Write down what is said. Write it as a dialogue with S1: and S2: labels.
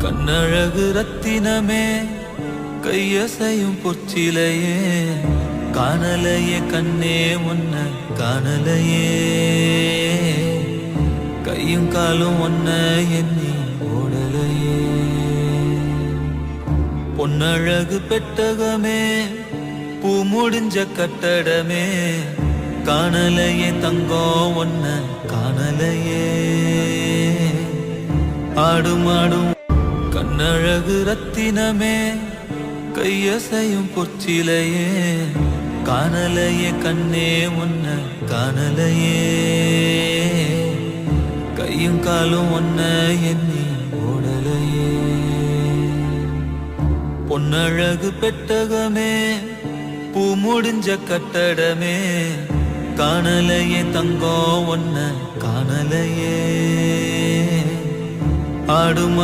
S1: கண்ணழகு ரத்தினமே கையசையும் பொற்சிலையே காணலையே கண்ணே உன்ன காணலையே கையும் காலும் ஒன்ன எண்ணி ஓடலையே பொன்னழகு பெட்டகமே பூ முடிஞ்ச கட்டடமே காணலையே தங்கம் ஒன்ன காணலையே ஆடும் ஆடும் கண்ணழகு ரத்தினமே கையசையும் பொற்சிலையே காணலையே கண்ணே உன்ன காணலையே கையும் காலும் ஒன்ன எண்ணி ஓடலையே பொன்னழகு பெட்டகமே பூ முடிஞ்ச கட்டடமே காணலையே தங்கம் ஒன்ன காணலையே ஆடும்